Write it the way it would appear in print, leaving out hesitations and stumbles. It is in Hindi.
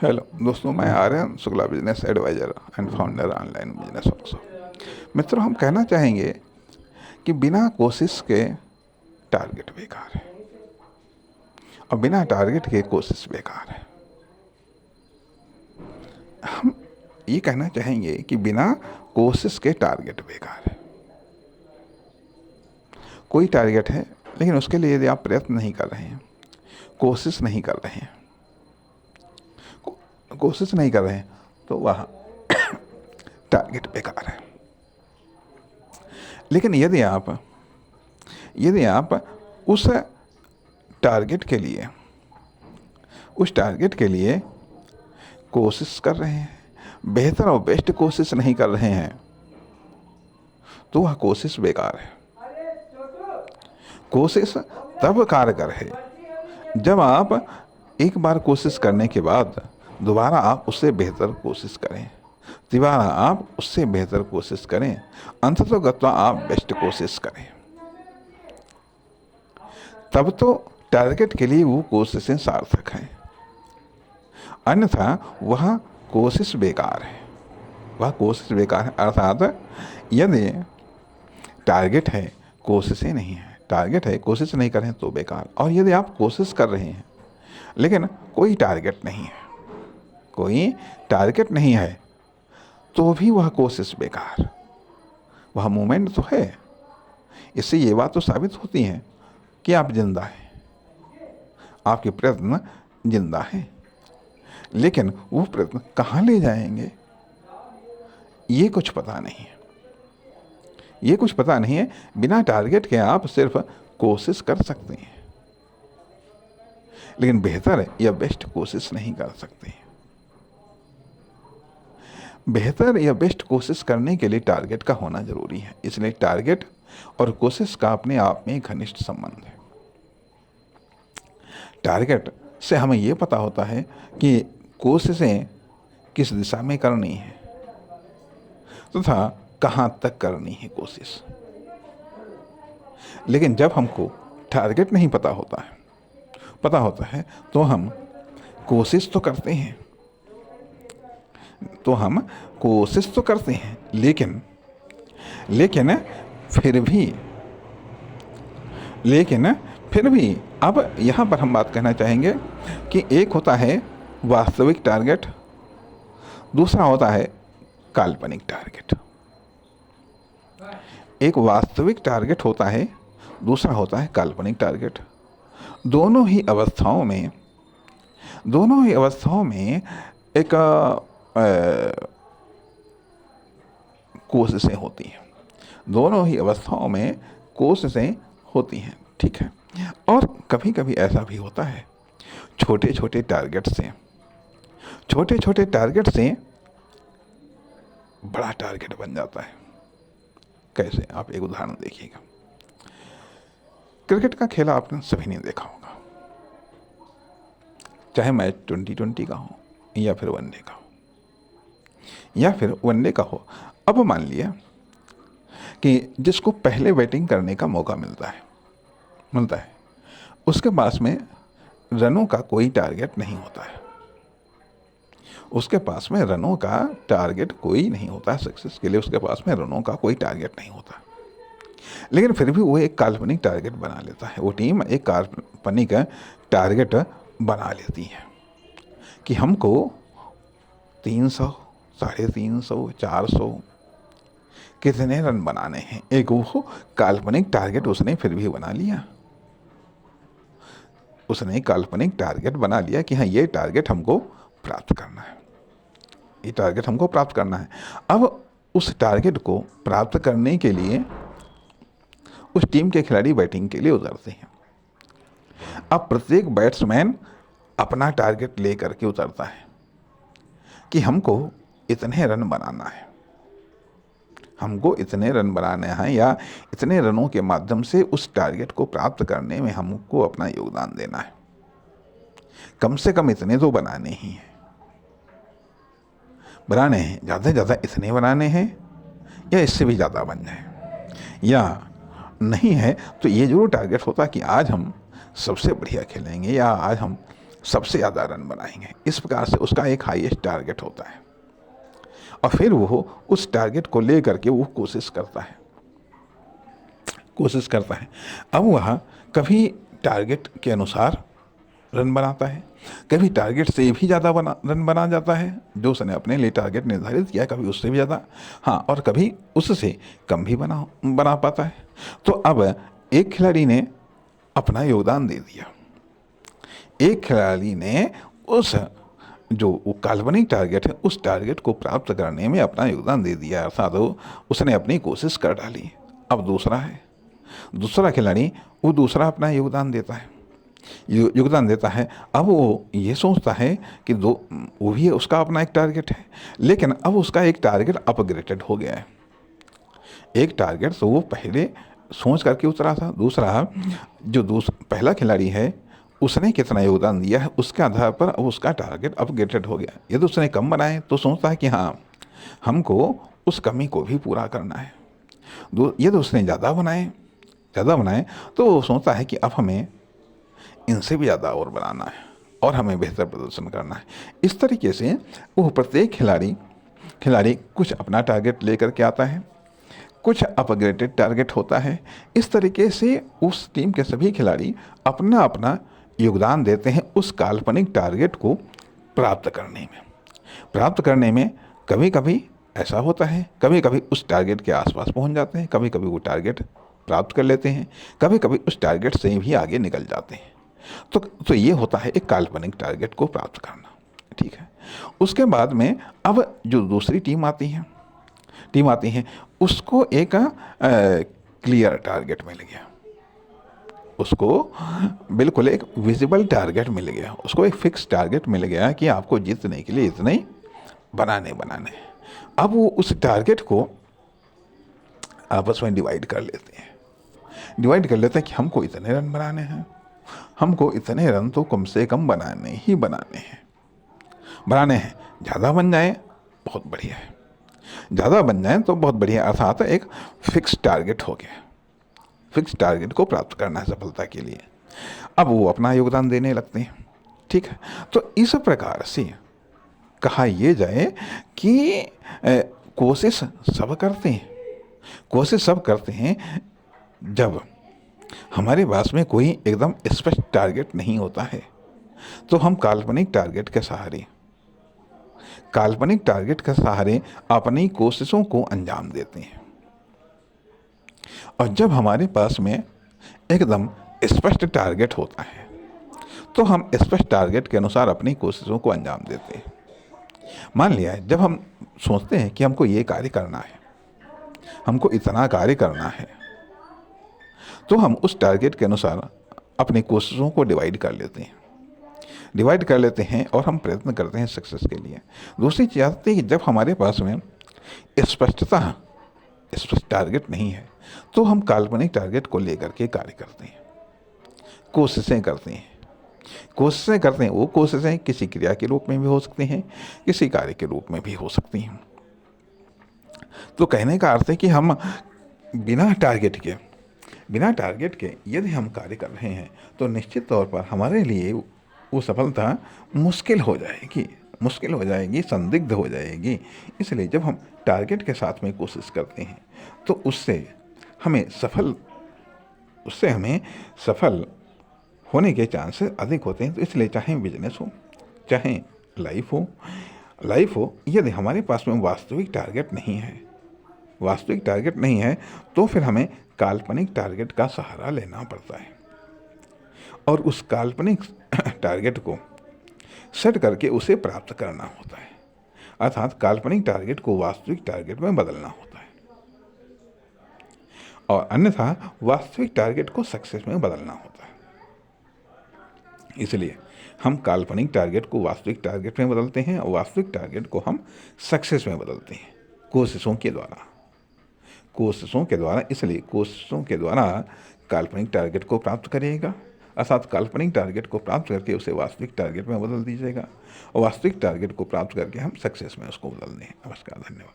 हेलो दोस्तों, मैं Aryan Shukla, business advisor and founder online business workshop. मित्रों, हम कहना चाहेंगे कि बिना कोशिश के टारगेट बेकार है और बिना टारगेट के कोशिश बेकार है। हम ये कहना चाहेंगे कि बिना कोशिश के टारगेट बेकार है। कोई टारगेट है, लेकिन उसके लिए यदि आप प्रयत्न नहीं कर रहे हैं, कोशिश नहीं कर रहे हैं, कोशिश नहीं कर रहे हैं, तो वह टारगेट बेकार है। लेकिन यदि आप उस टारगेट के लिए कोशिश कर रहे हैं, बेहतर और बेस्ट कोशिश नहीं कर रहे हैं, तो वह कोशिश बेकार है। कोशिश तब कारगर है जब आप एक बार कोशिश करने के बाद दोबारा आप उससे बेहतर कोशिश करें, दोबारा आप उससे बेहतर कोशिश करें, अंततोगत्वा आप बेस्ट कोशिश करें। तब तो टारगेट के लिए वो कोशिशें सार्थक हैं, अन्यथा वह कोशिश बेकार है। अर्थात यदि टारगेट है, कोशिशें नहीं है, टारगेट है, कोशिश नहीं करें तो बेकार। और यदि आप कोशिश कर रहे हैं लेकिन कोई टारगेट नहीं है, तो भी वह कोशिश बेकार। वह मूवमेंट तो है, इससे ये बात तो साबित होती है कि आप जिंदा हैं, आपके प्रयत्न जिंदा हैं, लेकिन वो प्रयत्न कहाँ ले जाएंगे ये कुछ पता नहीं है। बिना टारगेट के आप सिर्फ कोशिश कर सकते हैं, लेकिन बेहतर या बेस्ट कोशिश नहीं कर सकते। बेहतर या बेस्ट कोशिश करने के लिए टारगेट का होना जरूरी है। इसलिए टारगेट और कोशिश का अपने आप में घनिष्ठ संबंध है। टारगेट से हमें यह पता होता है कि कोशिशें किस दिशा में करनी है तथा कहाँ तक करनी है कोशिश। लेकिन जब हमको टारगेट नहीं पता होता है तो हम कोशिश तो करते हैं, लेकिन फिर भी अब यहाँ पर हम बात कहना चाहेंगे कि एक होता है वास्तविक टारगेट, दूसरा होता है काल्पनिक टारगेट। एक वास्तविक टारगेट होता है, दूसरा होता है काल्पनिक टारगेट। दोनों ही अवस्थाओं में एक कोशिशें होती हैं। ठीक है। और कभी कभी ऐसा भी होता है, छोटे छोटे टारगेट से बड़ा टारगेट बन जाता है। कैसे? आप एक उदाहरण देखिएगा। क्रिकेट का खेल आपने सभी ने देखा होगा, चाहे मैच 2020 का हो या फिर वनडे का हो। अब मान लिया कि जिसको पहले बैटिंग करने का मौका मिलता है, उसके पास में रनों का कोई टारगेट नहीं होता है। सक्सेस के लिए उसके पास में रनों का कोई टारगेट नहीं होता। लेकिन फिर भी वो एक काल्पनिक टारगेट बना लेता है। वो टीम एक काल्पनिक टारगेट बना लेती है कि हमको 300, 350, 400 कितने रन बनाने हैं। एक वो काल्पनिक टारगेट उसने फिर भी बना लिया। उसने काल्पनिक टारगेट बना लिया कि हाँ, ये टारगेट हमको प्राप्त करना है। अब उस टारगेट को प्राप्त करने के लिए उस टीम के खिलाड़ी बैटिंग के लिए उतरते हैं। अब प्रत्येक बैट्समैन अपना टारगेट लेकर के उतरता है कि हमको इतने रन बनाना है या इतने रनों के माध्यम से उस टारगेट को प्राप्त करने में हमको अपना योगदान देना है। कम से कम इतने तो बनाने हैं, ज़्यादा से ज़्यादा इतने बनाने हैं या इससे भी ज़्यादा बन जाए, या नहीं है तो ये जरूर टारगेट होता कि आज हम सबसे बढ़िया खेलेंगे या आज हम सबसे ज़्यादा रन बनाएंगे। इस प्रकार से उसका एक हाईएस्ट टारगेट होता है और फिर वो उस टारगेट को ले करके वो कोशिश करता है। अब वह कभी टारगेट के अनुसार रन बनाता है, कभी टारगेट से भी ज़्यादा रन बना जाता है जो उसने अपने लिए टारगेट निर्धारित किया, कभी उससे भी ज़्यादा, हाँ, और कभी उससे कम भी बना पाता है। तो अब एक खिलाड़ी ने अपना योगदान दे दिया, एक खिलाड़ी ने उस जो वो काल्पनिक टारगेट है उस टारगेट को प्राप्त करने में अपना योगदान दे दिया, अर्थात उसने अपनी कोशिश कर डाली। अब दूसरा खिलाड़ी वो दूसरा अपना योगदान देता है। अब वो ये सोचता है कि वो भी उसका अपना एक टारगेट है, लेकिन अब उसका एक टारगेट अपग्रेडेड हो गया है। एक टारगेट तो वो पहले सोच करके उतरा था, दूसरा पहला खिलाड़ी है उसने कितना योगदान दिया है उसके आधार पर अब उसका टारगेट अपग्रेडेड हो गया। यदि उसने कम बनाए तो सोचता है कि हाँ, हमको उस कमी को भी पूरा करना है। यदि उसने ज़्यादा बनाए तो वो सोचता है कि अब हमें इनसे भी ज़्यादा और बनाना है और हमें बेहतर प्रदर्शन करना है। इस तरीके से वो प्रत्येक खिलाड़ी कुछ अपना टारगेट लेकर के आता है, कुछ अपग्रेडेड टारगेट होता है। इस तरीके से उस टीम के सभी खिलाड़ी अपना अपना योगदान देते हैं उस काल्पनिक टारगेट को प्राप्त करने में कभी कभी ऐसा होता है, कभी कभी उस टारगेट के आसपास पहुंच जाते हैं, कभी कभी वो टारगेट प्राप्त कर लेते हैं, कभी कभी उस टारगेट से भी आगे निकल जाते हैं। तो ये होता है एक काल्पनिक टारगेट को प्राप्त करना, ठीक है। उसके बाद में अब जो दूसरी टीम आती है उसको एक क्लियर टारगेट मिल गया, उसको बिल्कुल एक विजिबल टारगेट मिल गया, उसको एक फिक्स टारगेट मिल गया कि आपको जीतने के लिए इतने बनाने। अब वो उस टारगेट को आपस में डिवाइड कर लेते हैं कि हमको इतने रन बनाने हैं, हमको इतने रन तो कम से कम बनाने हैं। ज़्यादा बन जाए बहुत बढ़िया है, ज़्यादा बन जाए तो बहुत बढ़िया, अर्थात एक फिक्स टारगेट हो गया। फिक्स टारगेट को प्राप्त करना है सफलता के लिए। अब वो अपना योगदान देने लगते हैं, ठीक है। तो इस प्रकार से कहा यह जाए कि कोशिश सब करते हैं जब हमारे पास में कोई एकदम स्पष्ट टारगेट नहीं होता है तो हम काल्पनिक टारगेट के सहारे अपनी कोशिशों को अंजाम देते हैं। और जब हमारे पास में एकदम स्पष्ट टारगेट होता है तो हम स्पष्ट टारगेट के अनुसार अपनी कोशिशों को अंजाम देते हैं। मान लिया है, जब हम सोचते हैं कि हमको ये कार्य करना है, हमको इतना कार्य करना है, तो हम उस टारगेट के अनुसार अपनी कोशिशों को डिवाइड कर लेते हैं और हम प्रयत्न करते हैं सक्सेस के लिए। दूसरी चीज़ आती है कि जब हमारे पास में स्पष्ट टारगेट नहीं है तो हम काल्पनिक टारगेट को लेकर के कार्य करते हैं, कोशिशें करते हैं। वो कोशिशें किसी क्रिया के रूप में भी हो सकती हैं, किसी कार्य के रूप में भी हो सकती हैं। तो कहने का अर्थ है कि हम बिना टारगेट के यदि हम कार्य कर रहे हैं तो निश्चित तौर पर हमारे लिए वो सफलता मुश्किल हो जाएगी, संदिग्ध हो जाएगी। इसलिए जब हम टारगेट के साथ में कोशिश करते हैं तो उससे हमें सफल होने के चांसेस अधिक होते हैं। तो इसलिए चाहे बिजनेस हो, चाहे लाइफ हो, यदि हमारे पास में वास्तविक टारगेट नहीं है तो फिर हमें काल्पनिक टारगेट का सहारा लेना पड़ता है और उस काल्पनिक टारगेट को सेट करके उसे प्राप्त करना होता है, अर्थात काल्पनिक टारगेट को वास्तविक टारगेट में बदलना होता है और अन्यथा वास्तविक टारगेट को सक्सेस में बदलना होता है। इसलिए हम काल्पनिक टारगेट को वास्तविक टारगेट में बदलते हैं और वास्तविक टारगेट को हम सक्सेस में बदलते हैं कोशिशों के द्वारा। इसलिए कोशिशों के द्वारा काल्पनिक टारगेट को प्राप्त करिएगा, अर्थात काल्पनिक टारगेट को प्राप्त करके उसे वास्तविक टारगेट में बदल दीजिएगा और वास्तविक टारगेट को प्राप्त करके हम सक्सेस में उसको बदल दें। नमस्कार, धन्यवाद।